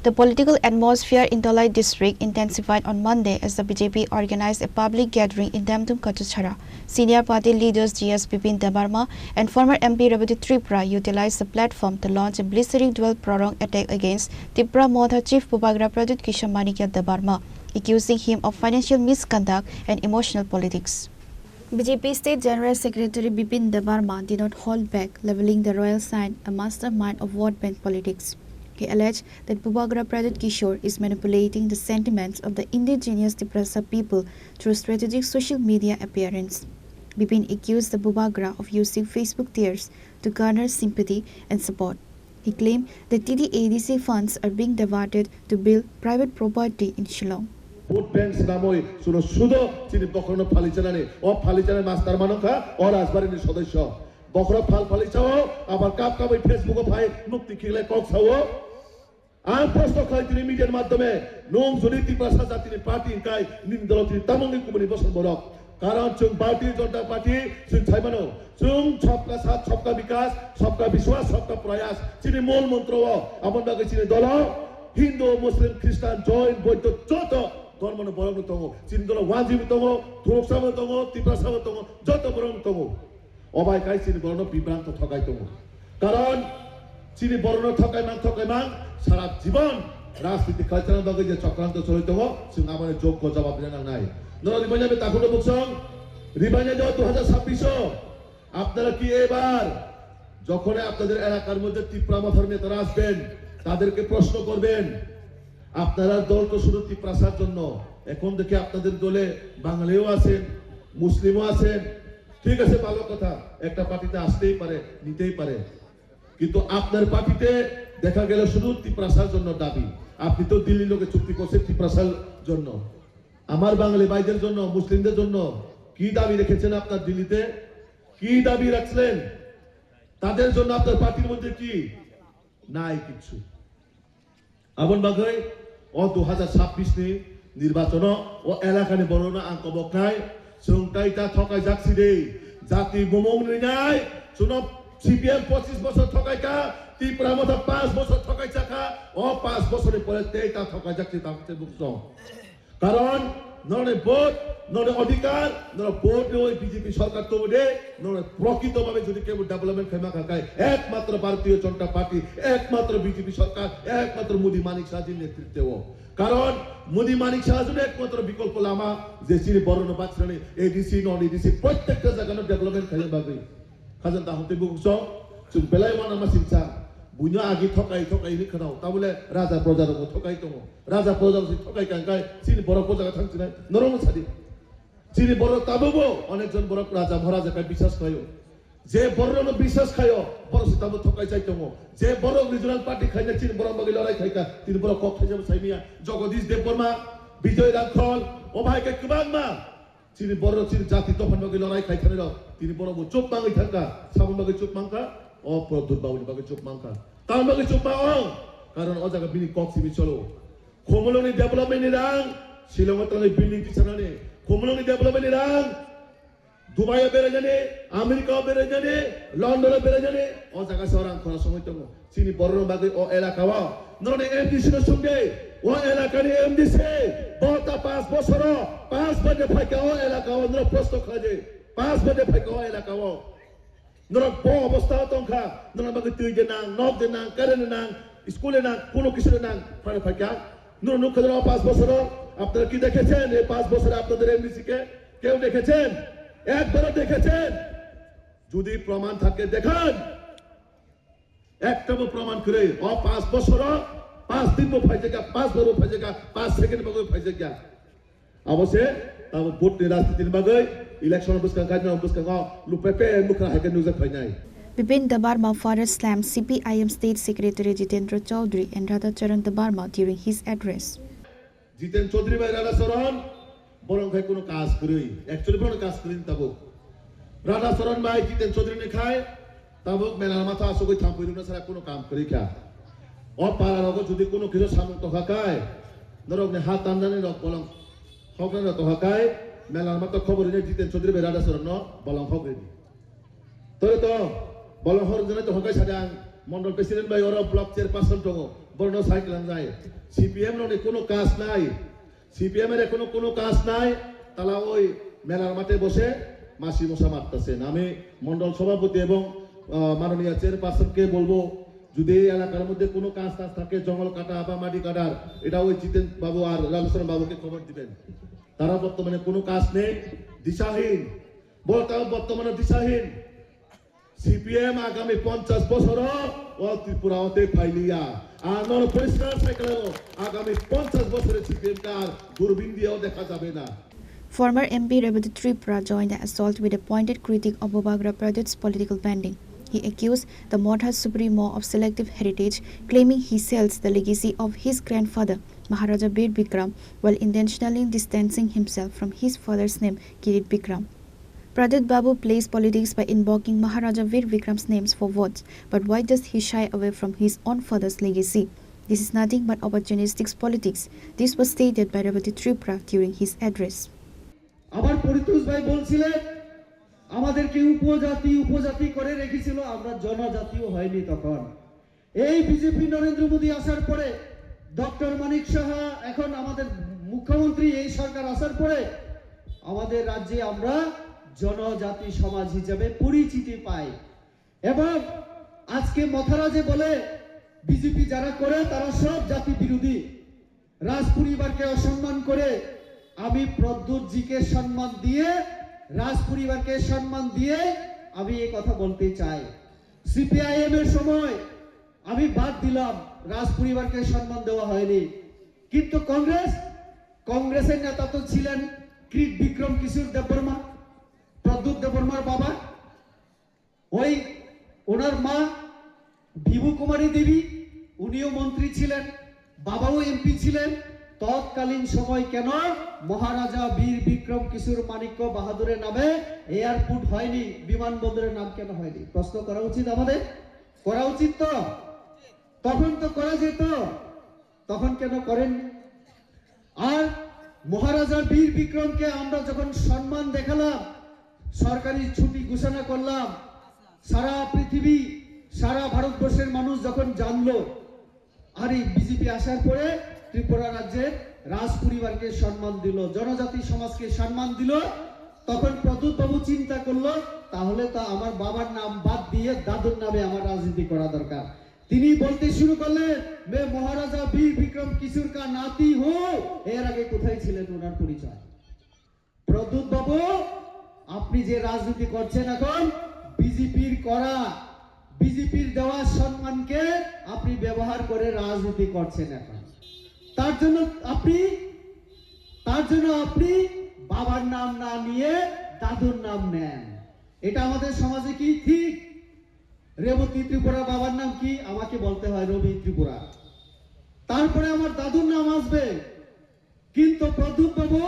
The political atmosphere in Dholai district intensified on Monday as the BJP organized a public gathering in Damdum Kachachhara. Senior party leaders G.S. Bipin Debarma and former MP Rebati Tripura utilized the platform to launch a blistering dual-pronged attack against Tripura Modha Chief Bubagra Pradut Kishore Manikya Debarma, accusing him of financial misconduct and emotional politics. BJP State General Secretary Bipin Debarma did not hold back, levelling the royal sign a mastermind of vote bank politics. He alleged that Bubagra Pradut Kishore is manipulating the sentiments of the indigenous Tiprasa people through strategic social media appearance. Bipin accused the Bubagra of using Facebook tears to garner sympathy and support. He claimed that TDADC funds are being diverted to build private property in Shillong. Vote banks namoi suno sudo chini bokrono phalichana o phalichana master manokha or asbarini sodosyo bokro phalichao abar kap kap Facebook phai mukti khile kok chao am prosto khai tini media madhyome nong jodi Tiprasa jatini party kai nin dolo tini tamongi kumani boson borok karon chung Bharatiya Janata Party chung chaimano chung sabka sath sabka vikas sabka vishwas sabka prayas chini mol mantra amon bagai chini dolo Hindu Muslim Christian join boito joto ধর্মনো বরং তঙ্গ চিনদল ওয়াজিব তঙ্গ ধুরকসাম তঙ্গ তিপ্রাসাম তঙ্গ যত বরং তঙ্গ অবাই কাই চিনি বরণ বিভ্রান্ত ঠকাই তঙ্গ কারণ চিনি বরণ ঠকাই মান সারা জীবন রাজনীতি কালচারের বাগে যে চক্রান্ত চলিত তঙ্গ जों আমাদের যোগ্য জবাব দেনা নাই নর রিবাইনাবে তাকুনো বুকসং রিবাইনা যাও 2026 আপনারা কি এবার যখন আপনাদের এলাকার মধ্যে ত্রিপুরা মথার নেতারা আসবেন তাদেরকে প্রশ্ন করবেন আপনারা দল তো শুধু Tiprasar জন্য এখন দেখে আপনাদের দলে বাঙালিও আছেন মুসলিমও আছেন ঠিক আছে ভালো কথা একটা পার্টিতে আসতেই পারে নিতেই পারে কিন্তু আপনার পার্টিতে দেখা গেল শুধু Tiprasar জন্য দাবি আপনি তো দিল্লি লোকে চুক্তি করছেন Tiprasar জন্য আমার বাঙালি ভাইদের জন্য মুসলিমদের জন্য কি দাবি রেখেছেন আপনার দিল্লিতে কি দাবি রাখলেন তাদের জন্য আপনার পার্টির মধ্যে কি নাই কিছু আবন বাগৈ ও 2026 ni নির্বাচন ও এলাকানি বড়না আঙ্ক বকনাই সংকাইতা ঠকাই যাচ্ছি রে জাতি বমং নাই শুনো সিপিএম 25 বছর ঠকাইকা ত্রিপুরা মধ্যে 5 বছর ঠকাই চাকা ও 5 বছরের পরে তেইটা ঠকাই যাচ্ছি তাতে বুঝছো কারণ নরে ভোট নরে অধিকার নরে ভোট ওই বিজেপি সরকার তো দে নরে প্রকৃতভাবে যদি কেউ ডেভেলপমেন্ট খেমা খায় একমাত্র ভারতীয় জনতা পার্টি একমাত্র বিজেপি সরকার একমাত্র মোদি মানিক শাহজির নেতৃত্বে কারণ মোদি মানিক শাহজির একমাত্র বিকল্প লামা যে চিনি বড় বাচ্চানি এডিসি নন এডিসি প্রত্যেকটা জায়গায় ডেভেলপমেন্ট খেলে বাকি খাজান তাহতে বুঝছো जों বেলায় মানা সিনসা বুঝা আগে ঠকাই নি খানাও তাহলে রাজা প্রজারও ঠকাই দङ রাজা প্রজার ঠকাই কাঙ্কাই চিনি বড় প্রজা가 থাকছিনা নরম সাদি চিনি বড় তাবো অনেকজন বড় রাজা মহারাজাকে বিশ্বাস খায়ো যে বড়নো বিশ্বাস খায়ো বড় তাবো ঠকাই চাই দङ যে বড় রিজনাল পার্টি খাইনা চিনি বড় বাগে লড়াই খাইকা তিনি বড় কক খাই যাব সাইমিয়া জগদীশ দেববর্মা বিজয় রাখল ও ভাইকে কিবাং মা চিনি বড় চিনি জাতি তখন বাগে লড়াই খাইখানে তিনি বড় চুপ মাঙ্গি থাকা সাবন বাগে চুপ মাঙ্কা ও প্রদ্যুৎ বাবুনি বাগে চুপ মাঙ্কা তার বাগে চুপ মাং কারণ ও জায়গা বিনি কক সিবি চলো খোমলনি ডেভেলপমেন্ট রাং শিলংয়ে তালে বিল্ডিং টিছানানে খোমলনি ডেভেলপমেন্ট রাং দুবাইয়ে বেড়ে জানে আমেরিকাও বেড়ে জানে লন্ডনে বেড়ে জানে ও জায়গা সরাং খরা সময় তো চিনি বড় বাগে ও এলাকাওয়া ননে এমডিসি এর সঙ্গে ও এলাকার এমডিসি বড়টা 5 বছর 5 বছর ফাইকা ও এলাকাও নর প্রশ্ন খাজে 5 বছর ফাইকা ও এলাকাও নর বড় অবস্থা তংখা নর বাগে তুই যে নাং নব যে নাং কারেন নাং স্কুলে নাং কোনো কিছু নাং ফাইকা নর নখদর 5 বছর আপনারা কি দেখেছেন এই 5 বছরে আপনাদের এমডিসি কে কেউ দেখেছেন একবার দেখেছেন যদি প্রমাণ থাকে দেখান একটাও প্রমাণ করে ও 5 বছর 5 दिन में फाइजेगा 5 बार फाइजेगा 5 सेकंड में फाइजेगा अवश्य अब वोट राजनीति बागै इलेक्शन बुसका गाजना बुसका लुपेपे मुखरा हैके news फाइनाय Bipin Debarma further slammed CPIM State Secretary Jitendra Chaudhary and Radha Charan Debarma during his address. Jitendra Chaudhary by Radha Charan বরং ভাই কোনো কাজ করেই অ্যাকচুয়ালি কোনো কাজ করেন তাবো রাধা চরণ ভাই Jitendra Chaudhary নে খায় তাবো মেলার মাথা আসলে থামপইরু না ছাড়া কোনো কাম করি খা ও পাড়ার যদি কোনো কিছু সামন্ত হাকায় ধরো হাত টানদানে বলং হকরে তো হাকায় মেলার মাথা খবর নিয়ে Jitendra Chaudhary by Radha Charan বলং হকরে তো বলং হর জনে তো হকাই সাডাং মন্ডল প্রেসিডেন্ট ভাই ওরা ব্লক চেয়ারপারসন তো বর্ণ সাইকেল যায় সিপিএম এর কোনো কাজ নাই সিপিএম এর কোনো কাজ নাই তারা ওই মেলার মাঠে বসে মাসি মশা মারতেছেন আমি মন্ডল সভাপতি এবং মাননীয় চেয়ারপারসনকে বলবো যদি এই এলাকার মধ্যে কোনো কাজ থাকে জঙ্গল কাটা বা মাটি কাটার এটা ওই জিতেন বাবু আর রামচন্দ্র বাবুকে খবর দিবেন তারা বর্তমানে কোনো কাজ নেই দিশাহীন বর্তমানে দিশাহীন সিপিএম আগামী 50 বছর ও ত্রিপুরা হতে ফাইলিয়া আর নন পরিষ্কার সাইকেল আগামী 50 বছরে সিপিএম কার দূরবীন দিয়েও দেখা যাবে না Former MP Revati Tripura joined the assault with a pointed critique of Bobagra Pradip's political bending. He accused the Modha Supremo of selective heritage, claiming he sells the legacy of his grandfather, Maharaja Bir Bikram, while intentionally distancing himself from his father's name, Kirit Bikram. Pradip Babu plays politics by invoking Maharaja Vir Bikram's names for votes, but why does he shy away from his own father's legacy? This is nothing but opportunistic politics. This was stated by Revati Tripura during his address. আবার পরিতোষ ভাই বলছিলেন আমাদেরকে উপজাতি করে রেখেছিল আমরা জনজাতিও হয়নি তখন এই বিজেপি নরেন্দ্র মোদী আসার পরে ডক্টর মানিক সাহা এখন আমাদের মুখ্যমন্ত্রী এই সরকার আসার পরে আমাদের রাজ্যে আমরা জনজাতি সমাজ হিসেবে পরিচিতি পাই এবং আজকে মথারাজে বলে বিজেপি যারা করে তারা সব জাতি বিরোধী রাজ পরিবারকে অসম্মান করে আমি প্রদ্যুৎজিকে সম্মান দিয়ে রাজ পরিবারকে সম্মান দিয়ে আমি এই কথা বলতে চাই সিপিআইএম এর সময় আমি বাদ দিলাম রাজ পরিবারকে সম্মান দেওয়া হয়নি কিন্তু কংগ্রেসের নেতা তো ছিলেন কৃত বিক্রম কিশোর দেববর্মা প্রদ্যুৎ দেববর্মার বাবা ওই ওনার মা ভিভু কুমারী দেবী উনিও মন্ত্রী ছিলেন বাবাও এমপি ছিলেন তৎকালীন সময় কেন মহারাজা বীর বিক্রম কিশোর মানিক্য বাহাদুরের নামে এয়ারপোর্ট হয়নি বিমানবন্দরের নাম কেন হয়নি প্রশ্ন করা উচিত আমাদের করা উচিত তো তখন তো করা যেত তখন কেন করেন আর মহারাজা বীর বিক্রমকে আমরা যখন সম্মান দেখালাম সরকারি ছুটি ঘোষণা করলাম সারা পৃথিবী সারা ভারতবর্ষের মানুষ যখন জানলো আর এই বিজেপি আসার পরে ত্রিপুরা রাজ্যের রাজ পরিবারকে সম্মান দিল জনজাতি সমাজকে সম্মান দিল তখন প্রদ্যুৎ বাবু চিন্তা করলো তাহলে তো আমার বাবার নাম বাদ দিয়ে দাদুর নামে আমার রাজনীতি করা দরকার তিনি বলতে শুরু করলেন মে মহারাজা বীর বিক্রম কিশোর কা নাতি হো এর আগে কোথায় ছিলেন ওনার পরিচয় প্রদ্যুৎ বাবু আপনি যে রাজনীতি করছেন এখন বিজেপির দেওয়া সম্মানকে আপনি ব্যবহার করে রাজনীতি করছেন এখন তার জন্য আপনি বাবার নাম না নিয়ে দাদুর নাম নেন এটা আমাদের সমাজে কি ঠিক রেবতী ত্রিপুরা বাবার নাম কি আমাকে বলতে হয় রবি ত্রিপুরা তারপরে আমার দাদুর নাম আসবে কিন্তু প্রদ্যুৎ বাবু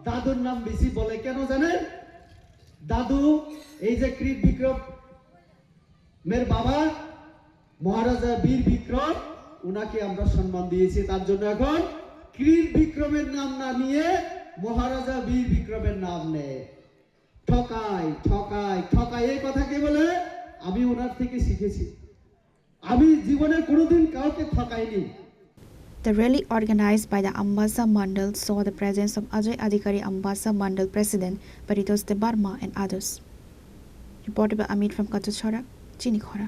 দাদুর নাম বেশি বলে কেন জানেন দাদু এই যে কৃত বিক্রম মের বাবা মহারাজা বীর বিক্রম উনাকে আমরা সম্মান দিয়েছি তার জন্য এখন কৃত বিক্রমের নাম না নিয়ে মহারাজা বীর বিক্রমের নাম নেয় ঠকায় এই কথা কে বলে আমি ওনার থেকে শিখেছি আমি জীবনে কোনোদিন কাউকে ঠকাইনি The rally organized by the Ambasa Mandal saw the presence of Ajay Adhikari, Ambasa Mandal President, Paritos Debarma and others. Reported by Amit from Kachachhara, Chinikhora.